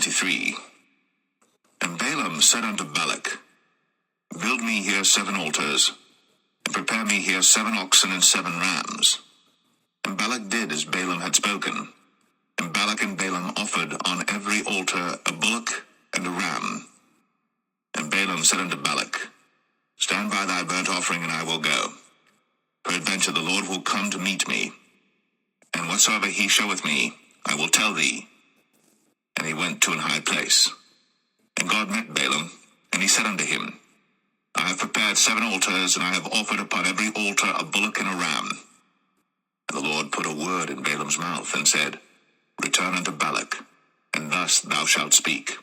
23. And Balaam said unto Balak, Build me here 7 altars, and prepare me here 7 oxen and 7 rams. And Balak did as Balaam had spoken. And Balak and Balaam offered on every altar a bullock and a ram. And Balaam said unto Balak, Stand by thy burnt offering, and I will go. Peradventure the Lord will come to meet me, and whatsoever he showeth me, I will tell thee. And he went to an high place. And God met Balaam, and he said unto him, I have prepared 7 altars, and I have offered upon every altar a bullock and a ram. And the Lord put a word in Balaam's mouth, and said, Return unto Balak, and thus thou shalt speak.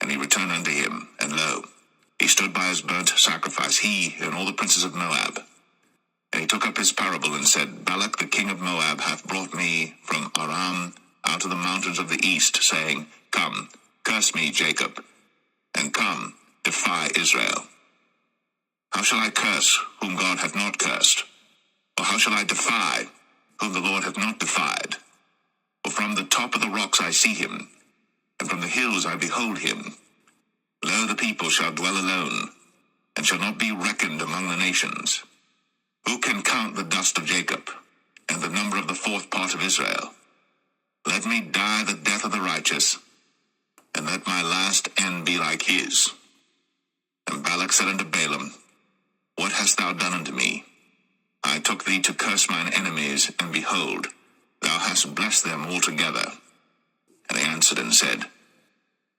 And he returned unto him, and lo, he stood by his burnt sacrifice, he and all the princes of Moab. And he took up his parable, and said, Balak the king of Moab hath brought me from Aram out of the mountains of the east, saying, Come, curse me, Jacob, and come, defy Israel. How shall I curse whom God hath not cursed? Or how shall I defy whom the Lord hath not defied? For from the top of the rocks I see him, and from the hills I behold him. Lo, the people shall dwell alone, and shall not be reckoned among the nations. Who can count the dust of Jacob, and the number of the 4th part of Israel? Let me die the death of the righteous, and let my last end be like his. And Balak said unto Balaam, What hast thou done unto me? I took thee to curse mine enemies, and behold, thou hast blessed them altogether. And he answered and said,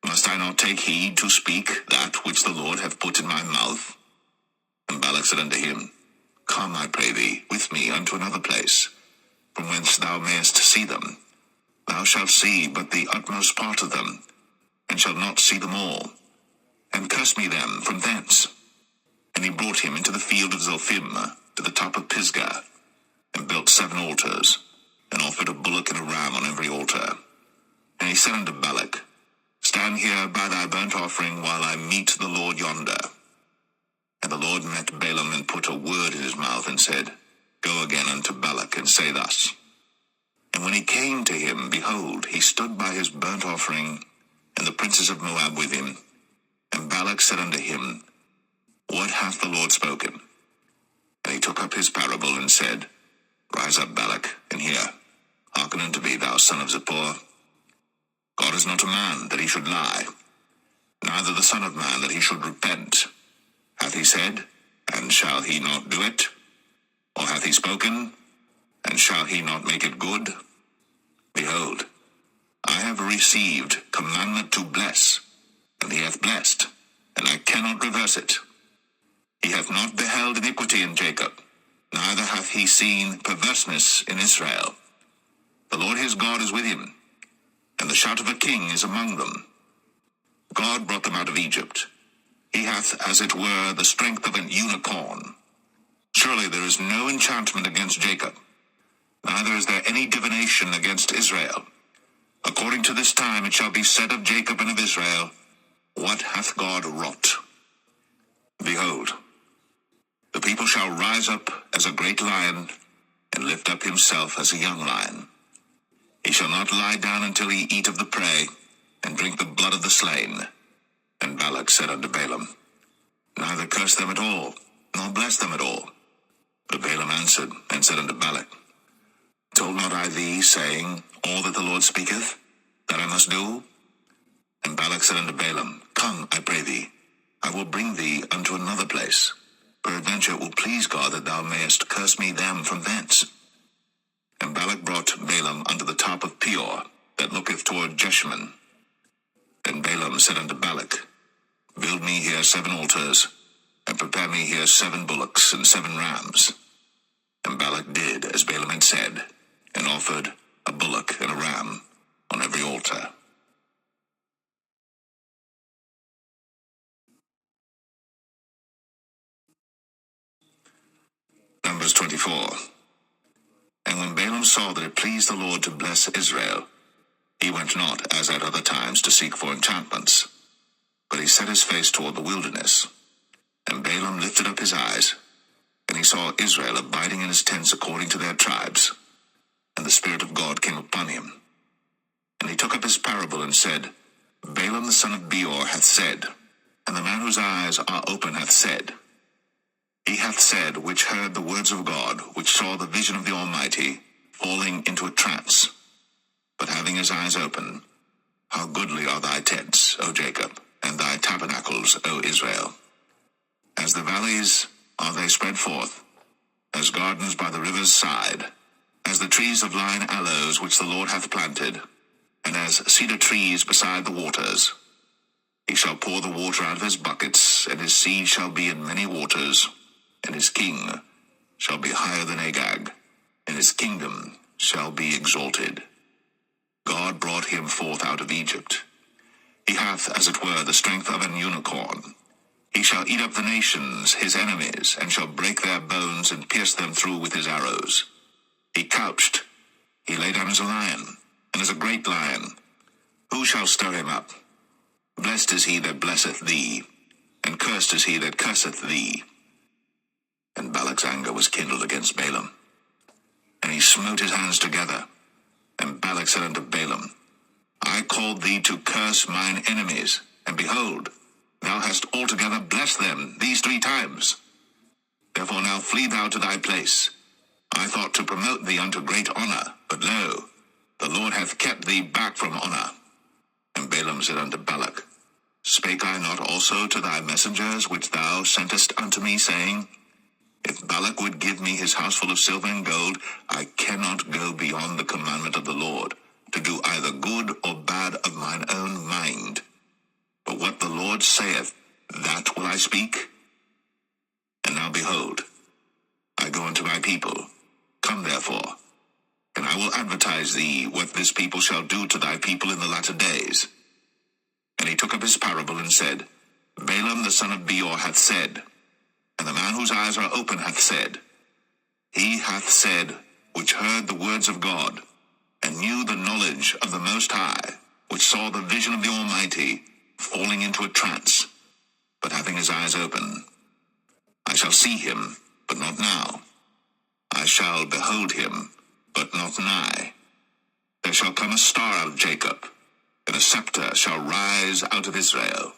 Must I not take heed to speak that which the Lord hath put in my mouth? And Balak said unto him, Come, I pray thee, with me unto another place, from whence thou mayest see them. Thou shalt see but the utmost part of them, and shalt not see them all. And curse me them from thence. And he brought him into the field of Zophim, to the top of Pisgah, and built 7 altars, and offered a bullock and a ram on every altar. And he said unto Balak, Stand here by thy burnt offering, while I meet the Lord yonder. And the Lord met Balaam, and put a word in his mouth, and said, Go again unto Balak, and say thus. And when he came to him, behold, he stood by his burnt offering, and the princes of Moab with him. And Balak said unto him, What hath the Lord spoken? And he took up his parable, and said, Rise up, Balak, and hear. Hearken unto me, thou son of Zippor. God is not a man, that he should lie, neither the son of man, that he should repent. Hath he said, and shall he not do it? Or hath he spoken, and shall he not make it good? Behold, I have received commandment to bless, and he hath blessed, and I cannot reverse it. He hath not beheld iniquity in Jacob, neither hath he seen perverseness in Israel. The Lord his God is with him, and the shout of a king is among them. God brought them out of Egypt. He hath, as it were, the strength of an unicorn. Surely there is no enchantment against Jacob, neither is there any divination against Israel. According to this time it shall be said of Jacob and of Israel, What hath God wrought? Behold, the people shall rise up as a great lion, and lift up himself as a young lion. He shall not lie down until he eat of the prey, and drink the blood of the slain. And Balak said unto Balaam, Neither curse them at all, nor bless them at all. But Balaam answered, and said unto Balak, Told not I thee, saying, All that the Lord speaketh, that I must do? And Balak said unto Balaam, Come, I pray thee, I will bring thee unto another place. Peradventure it will please God that thou mayest curse me them from thence. And Balak brought Balaam unto the top of Peor, that looketh toward Jeshimon. And Balaam said unto Balak, Build me here 7 altars, and prepare me here 7 bullocks and 7 rams. And Balak did as Balaam had said, and offered a bullock and a ram on every altar. Numbers 24. And when Balaam saw that it pleased the Lord to bless Israel, he went not, as at other times, to seek for enchantments, but he set his face toward the wilderness. And Balaam lifted up his eyes, and he saw Israel abiding in his tents according to their tribes. And the Spirit of God came upon him. And he took up his parable and said, Balaam the son of Beor hath said, and the man whose eyes are open hath said, he hath said, which heard the words of God, which saw the vision of the Almighty, falling into a trance, but having his eyes open, how goodly are thy tents, O Jacob, and thy tabernacles, O Israel. As the valleys are they spread forth, as gardens by the river's side, as the trees of lign aloes which the Lord hath planted, and as cedar trees beside the waters. He shall pour the water out of his buckets, and his seed shall be in many waters, and his king shall be higher than Agag, and his kingdom shall be exalted. God brought him forth out of Egypt. He hath, as it were, the strength of an unicorn. He shall eat up the nations, his enemies, and shall break their bones and pierce them through with his arrows. He couched, he lay down as a lion, and as a great lion. Who shall stir him up? Blessed is he that blesseth thee, and cursed is he that curseth thee. And Balak's anger was kindled against Balaam, and he smote his hands together. And Balak said unto Balaam, I called thee to curse mine enemies, and behold, thou hast altogether blessed them these 3 times. Therefore now flee thou to thy place. I thought to promote thee unto great honor, but lo, the Lord hath kept thee back from honor. And Balaam said unto Balak, Spake I not also to thy messengers which thou sentest unto me, saying, If Balak would give me his house full of silver and gold, I cannot go beyond the commandment of the Lord, to do either good or bad of mine own mind. But what the Lord saith, that will I speak. And now behold, I go unto my people. Come therefore, and I will advertise thee what this people shall do to thy people in the latter days. And he took up his parable and said, Balaam the son of Beor hath said, and the man whose eyes are open hath said, he hath said, which heard the words of God, and knew the knowledge of the Most High, which saw the vision of the Almighty, falling into a trance, but having his eyes open. I shall see him, but not now. I shall behold him, but not nigh. There shall come a star out of Jacob, and a scepter shall rise out of Israel,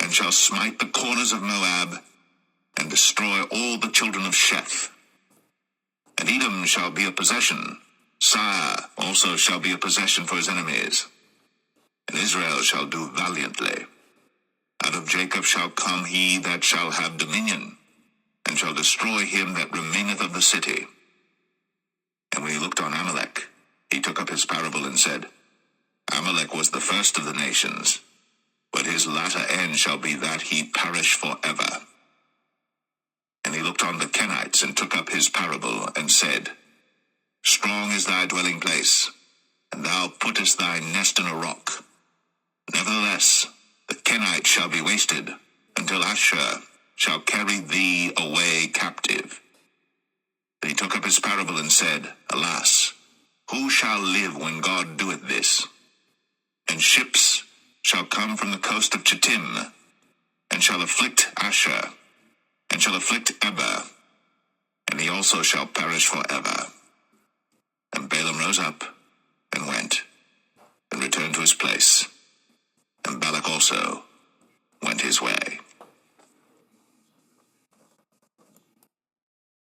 and shall smite the corners of Moab, and destroy all the children of Sheth. And Edom shall be a possession, Sire also shall be a possession for his enemies. And Israel shall do valiantly. Out of Jacob shall come he that shall have dominion, and shall destroy him that remaineth of the city. And when he looked on Amalek, he took up his parable and said, Amalek was the first of the nations, but his latter end shall be that he perish forever. And he looked on the Kenites and took up his parable and said, Strong is thy dwelling place, and thou puttest thy nest in a rock. Nevertheless, the Kenites shall be wasted, until Asshur shall carry thee away captive. And he took up his parable and said, Alas, who shall live when God doeth this? And ships shall come from the coast of Chittim, and shall afflict Asshur, and shall afflict Eber, and he also shall perish forever. And Balaam rose up, and went, and returned to his place, and Balak also